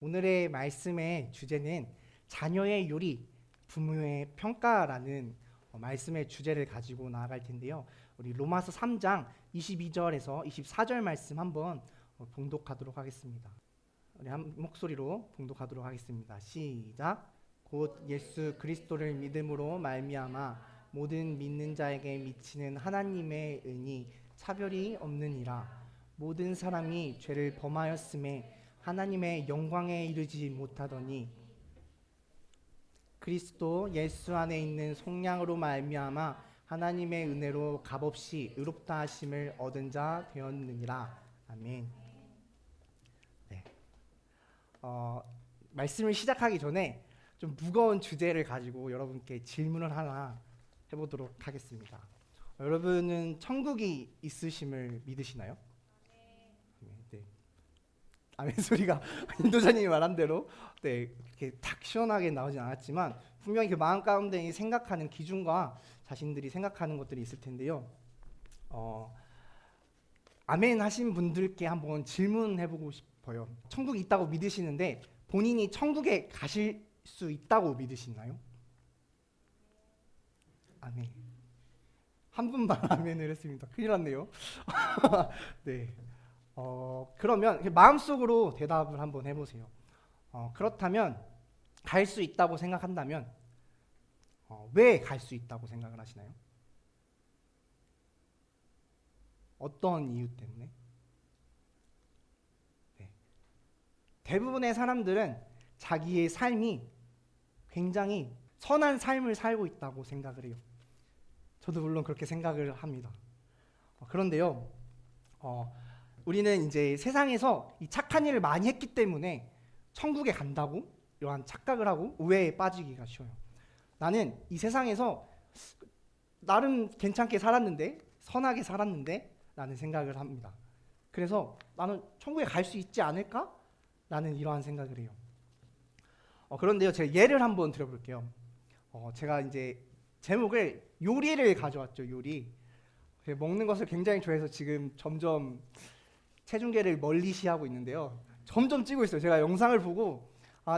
오늘의 말씀의 주제는 자녀의 요리, 부모의 평가라는 말씀의 주제를 가지고 나아갈 텐데요. 우리 로마서 3장 22절에서 24절 말씀 한번 봉독하도록 하겠습니다. 우리 한 목소리로 봉독하도록 하겠습니다. 시작. 곧 예수 그리스도를 믿음으로 말미암아 모든 믿는 자에게 미치는 하나님의 은이 차별이 없느니라. 모든 사람이 죄를 범하였음에 하나님의 영광에 이르지 못하더니 그리스도 예수 안에 있는 속량으로 말미암아 하나님의 은혜로 값없이 의롭다 하심을 얻은 자 되었느니라. 아멘. 네. 말씀을 시작하기 전에 좀 무거운 주제를 가지고 여러분께 질문을 하나 해보도록 하겠습니다. 여러분은 천국이 있으심을 믿으시나요? 네. 아멘 소리가 인도자님이 말한 대로 이렇게 탁 시원하게 나오진 않았지만 분명히 그 마음 가운데 생각하는 기준과 자신들이 생각하는 것들이 있을 텐데요. 아멘 하신 분들께 한번 질문해보고 싶어요. 천국이 있다고 믿으시는데 본인이 천국에 가실 수 있다고 믿으시나요? 아멘. 한 분만 아멘을 했습니다. 큰일 났네요. 네. 그러면 마음속으로 대답을 한번 해보세요. 그렇다면 갈 수 있다고 생각한다면 왜 갈 수 있다고 생각을 하시나요? 어떤 이유 때문에? 네. 대부분의 사람들은 자기의 삶이 굉장히 선한 삶을 살고 있다고 생각을 해요. 저도 물론 그렇게 생각을 합니다. 그런데요, 우리는 이제 세상에서 이 착한 일을 많이 했기 때문에 천국에 간다고 이러한 착각을 하고 오해에 빠지기가 쉬워요. 나는 이 세상에서 나름 괜찮게 살았는데, 선하게 살았는데 라는 생각을 합니다. 그래서 나는 천국에 갈 수 있지 않을까? 라는 이러한 생각을 해요. 그런데요, 제가 예를 한번 드려볼게요. 제가 이제 제목을 요리를 가져왔죠. 요리. 먹는 것을 굉장히 좋아해서 지금 점점 체중계를 멀리시하고 있는데요. 점점 찌고 있어요. 제가 영상을 보고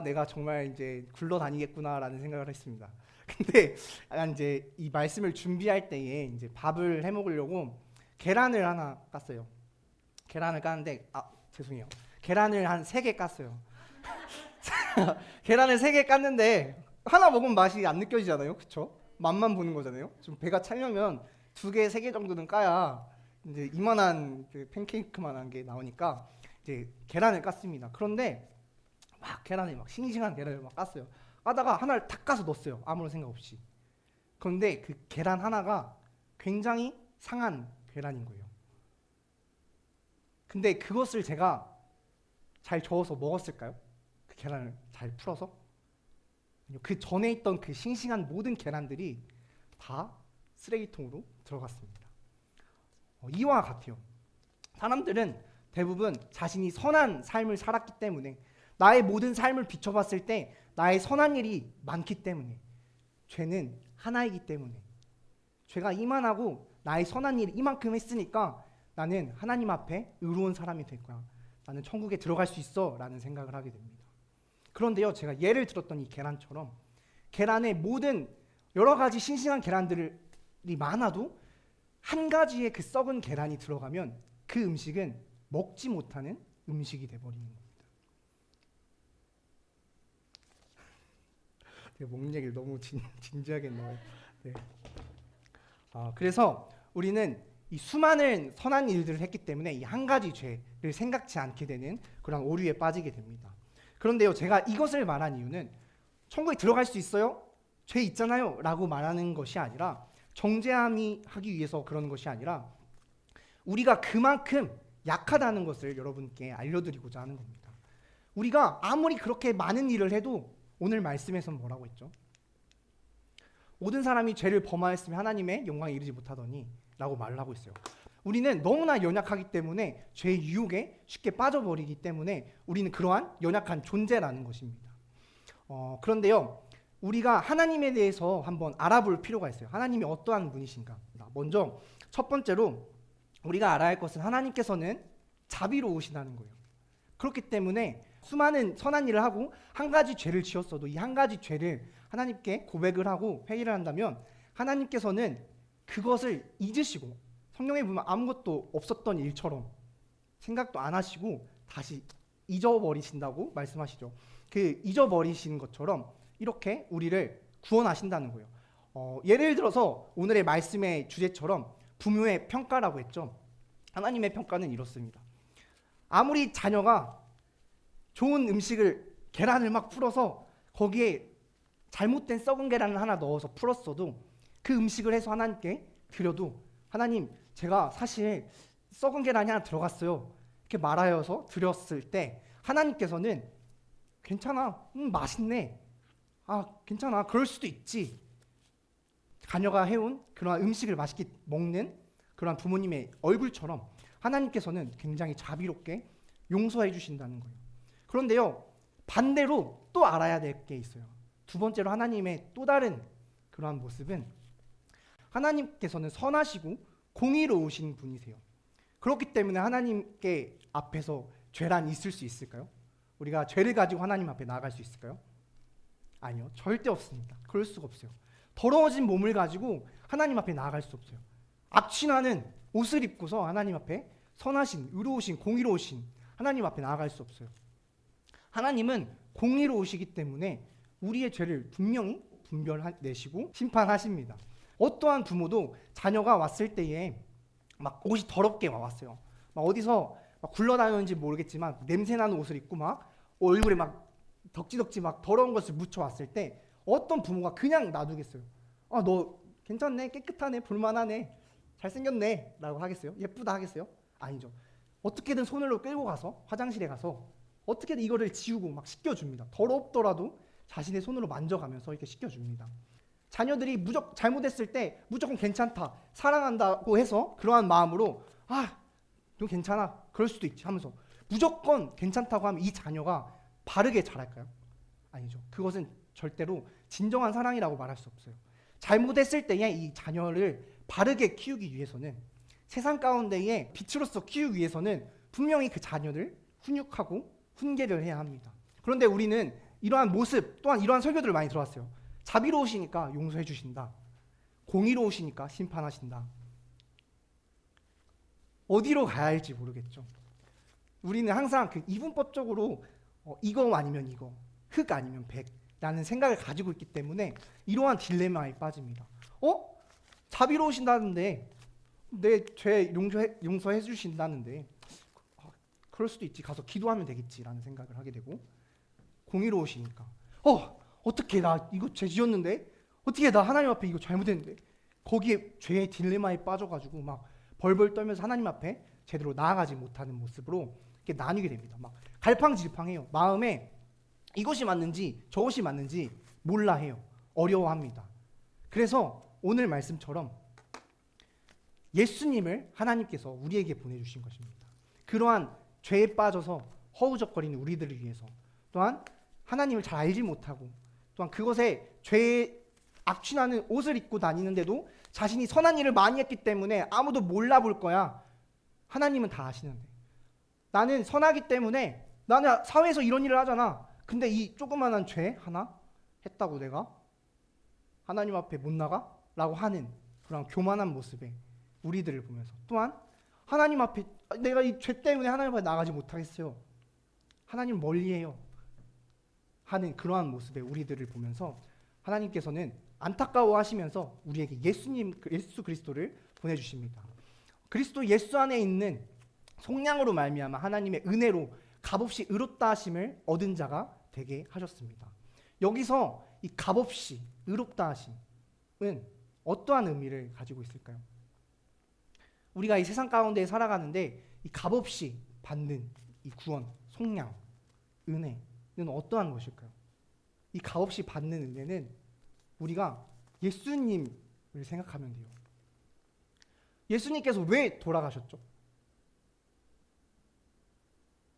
내가 정말 이제 굴러다니겠구나라는 생각을 했습니다. 근데 이제 이 말씀을 준비할 때에 이제 밥을 해 먹으려고 계란을 하나 깠어요. 계란을 까는데 죄송해요. 계란을 한 3개 깠어요. 계란을 3개 깠는데 하나 먹으면 맛이 안 느껴지잖아요. 그렇죠? 맛만 보는 거잖아요. 좀 배가 차려면 2개, 3개 정도는 까야 이제 이만한 그 팬케이크만한 게 나오니까 이제 계란을 깠습니다. 그런데 막 계란을 막 싱싱한 계란을 막 깠어요. 까다가 하나를 탁 까서 넣었어요. 아무런 생각 없이. 그런데 그 계란 하나가 굉장히 상한 계란인 거예요. 근데 그것을 제가 잘 저어서 먹었을까요? 그 계란을 잘 풀어서? 그 전에 있던 그 싱싱한 모든 계란들이 다 쓰레기통으로 들어갔습니다. 이와 같아요. 사람들은 대부분 자신이 선한 삶을 살았기 때문에 나의 모든 삶을 비춰봤을 때 나의 선한 일이 많기 때문에 죄는 하나이기 때문에 죄가 이만하고 나의 선한 일 이만큼 했으니까 나는 하나님 앞에 의로운 사람이 될 거야. 나는 천국에 들어갈 수 있어 라는 생각을 하게 됩니다. 그런데요, 제가 예를 들었던 이 계란처럼 계란의 모든 여러 가지 싱싱한 계란들이 많아도 한 가지의 그 썩은 계란이 들어가면 그 음식은 먹지 못하는 음식이 돼버리는 겁니다. 제가 먹는 얘기를 너무 진지하게 했나요? 네. 그래서 우리는 이 수많은 선한 일들을 했기 때문에 이 한 가지 죄를 생각지 않게 되는 그런 오류에 빠지게 됩니다. 그런데요, 제가 이것을 말한 이유는 천국에 들어갈 수 있어요? 죄 있잖아요 라고 말하는 것이 아니라 정죄함이 하기 위해서 그러는 것이 아니라 우리가 그만큼 약하다는 것을 여러분께 알려드리고자 하는 겁니다. 우리가 아무리 그렇게 많은 일을 해도 오늘 말씀에서는 뭐라고 했죠? 모든 사람이 죄를 범하였으면 하나님의 영광에 이르지 못하더니 라고 말을 하고 있어요. 우리는 너무나 연약하기 때문에 죄의 유혹에 쉽게 빠져버리기 때문에 우리는 그러한 연약한 존재라는 것입니다. 그런데요, 우리가 하나님에 대해서 한번 알아볼 필요가 있어요. 하나님이 어떠한 분이신가? 먼저 첫 번째로 우리가 알아야 할 것은 하나님께서는 자비로우시다는 거예요. 그렇기 때문에 수많은 선한 일을 하고 한 가지 죄를 지었어도 이 한 가지 죄를 하나님께 고백을 하고 회개를 한다면 하나님께서는 그것을 잊으시고 성경에 보면 아무것도 없었던 일처럼 생각도 안 하시고 다시 잊어버리신다고 말씀하시죠. 그 잊어버리시는 것처럼 이렇게 우리를 구원하신다는 거예요. 예를 들어서 오늘의 말씀의 주제처럼 부모의 평가라고 했죠. 하나님의 평가는 이렇습니다. 아무리 자녀가 좋은 음식을 계란을 막 풀어서 거기에 잘못된 썩은 계란을 하나 넣어서 풀었어도 그 음식을 해서 하나님께 드려도 하나님 제가 사실 썩은 계란이 하나 들어갔어요 이렇게 말하여서 드렸을 때 하나님께서는 괜찮아 맛있네 괜찮아 그럴 수도 있지 자녀가 해온 그러한 음식을 맛있게 먹는 그러한 부모님의 얼굴처럼 하나님께서는 굉장히 자비롭게 용서해 주신다는 거예요. 그런데요 반대로 또 알아야 될 게 있어요. 두 번째로 하나님의 또 다른 그러한 모습은 하나님께서는 선하시고 공의로우신 분이세요. 그렇기 때문에 하나님께 앞에서 죄란 있을 수 있을까요? 우리가 죄를 가지고 하나님 앞에 나아갈 수 있을까요? 아니요, 절대 없습니다. 그럴 수가 없어요. 더러워진 몸을 가지고 하나님 앞에 나아갈 수 없어요. 악취나는 옷을 입고서 하나님 앞에 선하신, 의로우신, 공의로우신 하나님 앞에 나아갈 수 없어요. 하나님은 공의로우시기 때문에 우리의 죄를 분명히 분별내시고 심판하십니다. 어떠한 부모도 자녀가 왔을 때에 막 옷이 더럽게 왔어요. 막 어디서 막 굴러다녔는지 모르겠지만 냄새나는 옷을 입고 막 얼굴에 막 덕지덕지 막 더러운 것을 묻혀왔을 때 어떤 부모가 그냥 놔두겠어요? 너 괜찮네, 깨끗하네, 볼만하네, 잘생겼네 라고 하겠어요? 예쁘다 하겠어요? 아니죠. 어떻게든 손으로 끌고 가서 화장실에 가서 어떻게든 이거를 지우고 막 씻겨줍니다. 더럽더라도 자신의 손으로 만져가면서 이렇게 씻겨줍니다. 자녀들이 잘못했을 때 무조건 괜찮다, 사랑한다고 해서 그러한 마음으로 너 괜찮아, 그럴 수도 있지 하면서 무조건 괜찮다고 하면 이 자녀가 바르게 자랄까요? 아니죠. 그것은 절대로 진정한 사랑이라고 말할 수 없어요. 잘못했을 때에 이 자녀를 바르게 키우기 위해서는 세상 가운데에 빛으로서 키우기 위해서는 분명히 그 자녀를 훈육하고 훈계를 해야 합니다. 그런데 우리는 이러한 모습 또한 이러한 설교들을 많이 들어왔어요. 자비로우시니까 용서해 주신다. 공의로우시니까 심판하신다. 어디로 가야 할지 모르겠죠. 우리는 항상 그 이분법적으로 이거 아니면 이거, 흑 아니면 백라는 생각을 가지고 있기 때문에 이러한 딜레마에 빠집니다. 자비로우신다는데 내 죄 용서해 주신다는데 그럴 수도 있지, 가서 기도하면 되겠지라는 생각을 하게 되고, 공의로우시니까 어떻게 나 이거 죄 지었는데 어떻게 나 하나님 앞에 이거 잘못했는데 거기에 죄의 딜레마에 빠져가지고 막 벌벌 떨면서 하나님 앞에 제대로 나아가지 못하는 모습으로 이렇게 나뉘게 됩니다. 막 갈팡질팡해요. 마음에 이것이 맞는지 저것이 맞는지 몰라 해요. 어려워합니다. 그래서 오늘 말씀처럼 예수님을 하나님께서 우리에게 보내주신 것입니다. 그러한 죄에 빠져서 허우적거리는 우리들을 위해서, 또한 하나님을 잘 알지 못하고 또한 그것에 죄에 악취나는 옷을 입고 다니는데도 자신이 선한 일을 많이 했기 때문에 아무도 몰라볼 거야. 하나님은 다 아시는데 나는 선하기 때문에 나는 사회에서 이런 일을 하잖아. 근데 이 조그만한 죄 하나 했다고 내가 하나님 앞에 못 나가? 라고 하는 그런 교만한 모습에 우리들을 보면서, 또한 하나님 앞에 내가 이 죄 때문에 하나님 앞에 나가지 못하겠어요, 하나님 멀리해요 하는 그러한 모습의 우리들을 보면서 하나님께서는 안타까워하시면서 우리에게 예수 그리스도를 보내주십니다. 그리스도 예수 안에 있는 속량으로 말미암아 하나님의 은혜로 값없이 의롭다 하심을 얻은 자가 되게 하셨습니다. 여기서 이 값없이 의롭다 하심은 어떠한 의미를 가지고 있을까요? 우리가 이 세상 가운데 살아가는데 이 값없이 받는 이 구원, 속량, 은혜는 어떠한 것일까요? 이 값없이 받는 은혜는 우리가 예수님을 생각하면 돼요. 예수님께서 왜 돌아가셨죠?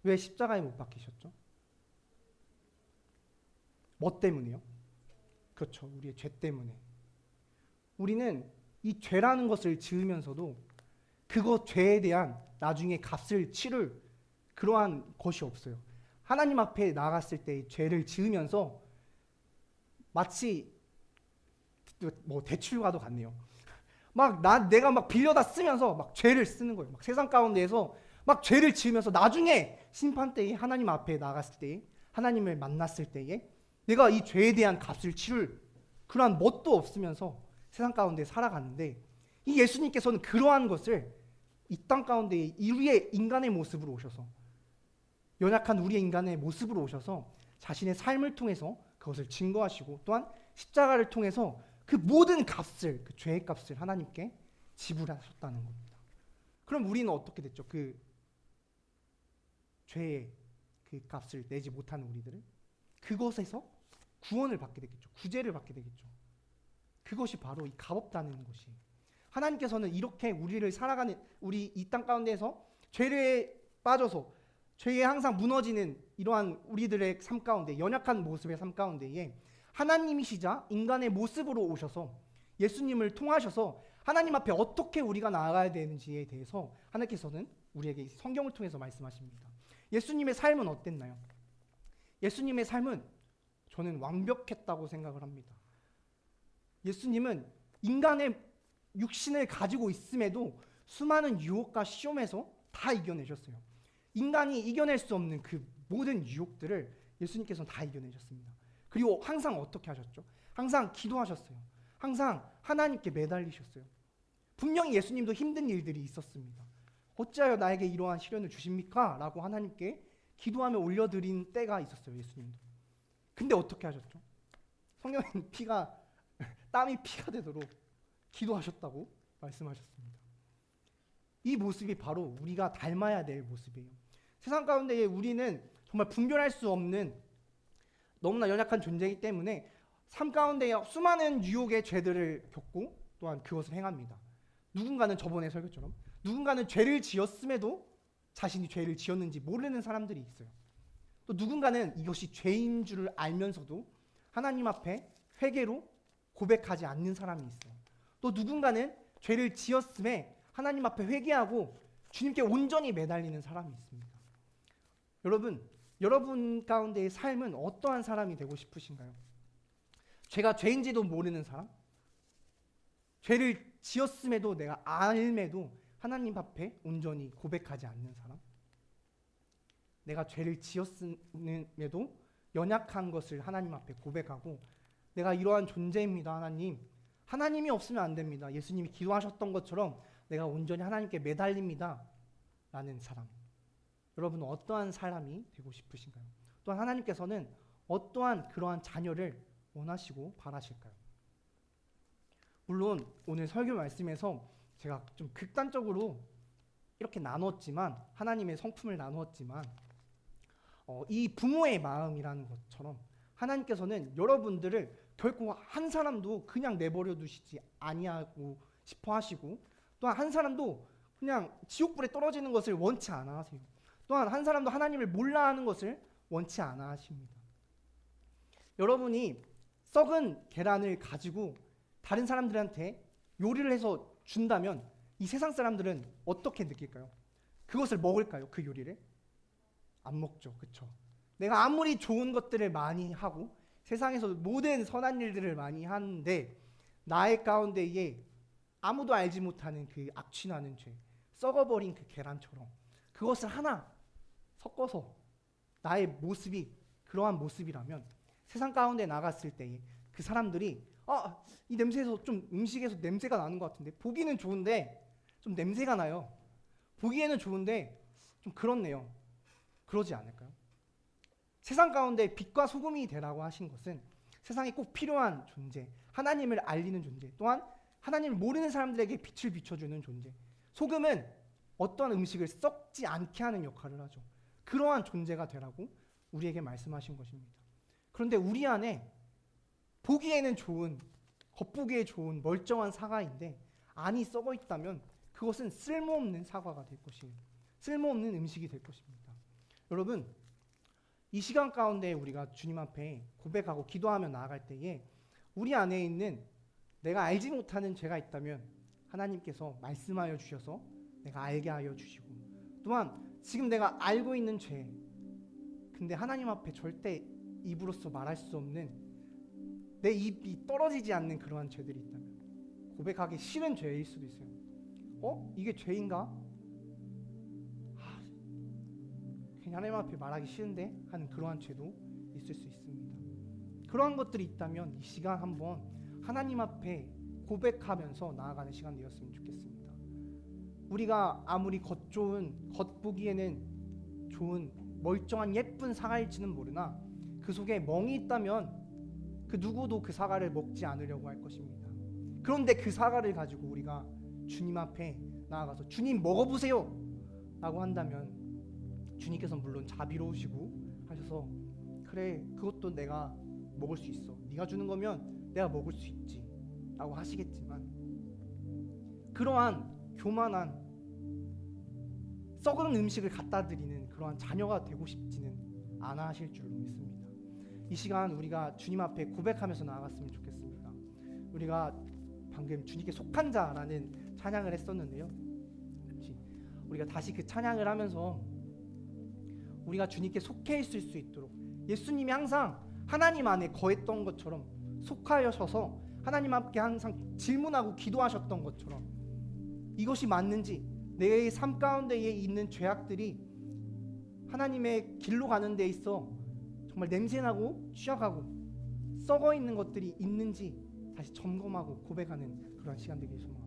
왜 십자가에 못 박히셨죠? 뭐 때문에요? 그렇죠, 우리의 죄 때문에. 우리는 이 죄라는 것을 지으면서도 그것 죄에 대한 나중에 값을 치를 그러한 것이 없어요. 하나님 앞에 나아갔을 때 죄를 지으면서 마치 뭐 대출과도 같네요. 내가 막 빌려다 쓰면서 막 죄를 쓰는 거예요. 막 세상 가운데에서 막 죄를 지으면서 나중에 심판 때에 하나님 앞에 나갔을 때에 하나님을 만났을 때에 내가 이 죄에 대한 값을 치를 그러한 뭣도 없으면서 세상 가운데 살아가는데 이 예수님께서는 그러한 것을 이 땅 가운데 우리의 인간의 모습으로 오셔서 연약한 우리의 인간의 모습으로 오셔서 자신의 삶을 통해서 그것을 증거하시고 또한 십자가를 통해서 그 모든 값을 그 죄의 값을 하나님께 지불하셨다는 겁니다. 그럼 우리는 어떻게 됐죠? 그 죄의 그 값을 내지 못하는 우리들은 그것에서 구원을 받게 되겠죠. 구제를 받게 되겠죠. 그것이 바로 이 값없다는 것이 하나님께서는 이렇게 우리를 살아가는 우리 이 땅 가운데에서 죄에 빠져서 죄에 항상 무너지는 이러한 우리들의 삶 가운데 연약한 모습의 삶 가운데에 하나님이시자 인간의 모습으로 오셔서 예수님을 통하셔서 하나님 앞에 어떻게 우리가 나아가야 되는지에 대해서 하나님께서는 우리에게 성경을 통해서 말씀하십니다. 예수님의 삶은 어땠나요? 예수님의 삶은 저는 완벽했다고 생각을 합니다. 예수님은 인간의 육신을 가지고 있음에도 수많은 유혹과 시험에서 다 이겨내셨어요. 인간이 이겨낼 수 없는 그 모든 유혹들을 예수님께서는 다 이겨내셨습니다. 그리고 항상 어떻게 하셨죠? 항상 기도하셨어요. 항상 하나님께 매달리셨어요. 분명히 예수님도 힘든 일들이 있었습니다. 어찌하여 나에게 이러한 시련을 주십니까? 라고 하나님께 기도하며 올려드린 때가 있었어요. 예수님도. 근데 어떻게 하셨죠? 성경에는 땀이 피가 되도록 기도하셨다고 말씀하셨습니다. 이 모습이 바로 우리가 닮아야 될 모습이에요. 세상 가운데 우리는 정말 분별할 수 없는 너무나 연약한 존재이기 때문에 삶 가운데 수많은 유혹의 죄들을 겪고 또한 그것을 행합니다. 누군가는 저번에 설교처럼 누군가는 죄를 지었음에도 자신이 죄를 지었는지 모르는 사람들이 있어요. 또 누군가는 이것이 죄인 줄을 알면서도 하나님 앞에 회개로 고백하지 않는 사람이 있어요. 또 누군가는 죄를 지었음에 하나님 앞에 회개하고 주님께 온전히 매달리는 사람이 있습니다. 여러분 가운데의 삶은 어떠한 사람이 되고 싶으신가요? 죄가 죄인지도 모르는 사람? 죄를 지었음에도 내가 알매도 하나님 앞에 온전히 고백하지 않는 사람? 내가 죄를 지었음에도 연약한 것을 하나님 앞에 고백하고 내가 이러한 존재입니다. 하나님이 없으면 안 됩니다. 예수님이 기도하셨던 것처럼 내가 온전히 하나님께 매달립니다. 라는 사람. 여러분은 어떠한 사람이 되고 싶으신가요? 또한 하나님께서는 어떠한 그러한 자녀를 원하시고 바라실까요? 물론 오늘 설교 말씀에서 제가 좀 극단적으로 이렇게 나누었지만 하나님의 성품을 나누었지만 이 부모의 마음이라는 것처럼 하나님께서는 여러분들을 결코 한 사람도 그냥 내버려 두시지 아니하고 싶어 하시고 또한 한 사람도 그냥 지옥불에 떨어지는 것을 원치 않아 하세요. 또한 한 사람도 하나님을 몰라 하는 것을 원치 않아 하십니다. 여러분이 썩은 계란을 가지고 다른 사람들한테 요리를 해서 준다면 이 세상 사람들은 어떻게 느낄까요? 그것을 먹을까요? 그 요리를? 안 먹죠. 그렇죠? 내가 아무리 좋은 것들을 많이 하고 세상에서 모든 선한 일들을 많이 하는데 나의 가운데에 아무도 알지 못하는 그 악취나는 죄, 썩어버린 그 계란처럼 그것을 하나 섞어서 나의 모습이 그러한 모습이라면 세상 가운데 나갔을 때에 그 사람들이 이 냄새에서 좀 음식에서 냄새가 나는 것 같은데 보기는 좋은데 좀 냄새가 나요. 보기에는 좋은데 좀 그렇네요. 그러지 않을까요? 세상 가운데 빛과 소금이 되라고 하신 것은 세상에 꼭 필요한 존재, 하나님을 알리는 존재, 또한 하나님을 모르는 사람들에게 빛을 비춰주는 존재. 소금은 어떠한 음식을 썩지 않게 하는 역할을 하죠. 그러한 존재가 되라고 우리에게 말씀하신 것입니다. 그런데 우리 안에 보기에는 좋은, 겉보기에 좋은 멀쩡한 사과인데 안이 썩어 있다면 그것은 쓸모없는 사과가 될 것이에요. 쓸모없는 음식이 될 것입니다. 여러분, 이 시간 가운데 우리가 주님 앞에 고백하고 기도하며 나아갈 때에 우리 안에 있는 내가 알지 못하는 죄가 있다면 하나님께서 말씀하여 주셔서 내가 알게 하여 주시고 또한 지금 내가 알고 있는 죄, 근데 하나님 앞에 절대 입으로써 말할 수 없는, 내 입이 떨어지지 않는 그러한 죄들이 있다면, 고백하기 싫은 죄일 수도 있어요. 이게 죄인가? 괜히 하나님 앞에 말하기 싫은데 하는 그러한 죄도 있을 수 있습니다. 그러한 것들이 있다면 이 시간 한번 하나님 앞에 고백하면서 나아가는 시간 되었으면 좋겠습니다. 우리가 아무리 겉보기에는 좋은 멀쩡한 예쁜 사과일지는 모르나 그 속에 멍이 있다면 그 누구도 그 사과를 먹지 않으려고 할 것입니다. 그런데 그 사과를 가지고 우리가 주님 앞에 나아가서 주님 먹어보세요 라고 한다면 주님께서 물론 자비로우시고 하셔서 그래, 그것도 내가 먹을 수 있어, 네가 주는 거면 내가 먹을 수 있지 라고 하시겠지만, 그러한 교만한 썩은 음식을 갖다 드리는 그러한 자녀가 되고 싶지는 않아 하실 줄로 믿습니다. 이 시간 우리가 주님 앞에 고백하면서 나아갔으면 좋겠습니다. 우리가 방금 주님께 속한 자라는 찬양을 했었는데요, 우리가 다시 그 찬양을 하면서 우리가 주님께 속해 있을 수 있도록, 예수님이 항상 하나님 안에 거했던 것처럼 속하여셔서 하나님 앞에 항상 질문하고 기도하셨던 것처럼 이것이 맞는지, 내 삶 가운데에 있는 죄악들이 하나님의 길로 가는 데 있어 정말 냄새나고 취약하고 썩어 있는 것들이 있는지 다시 점검하고 고백하는 그런 시간 되길 소망합니다.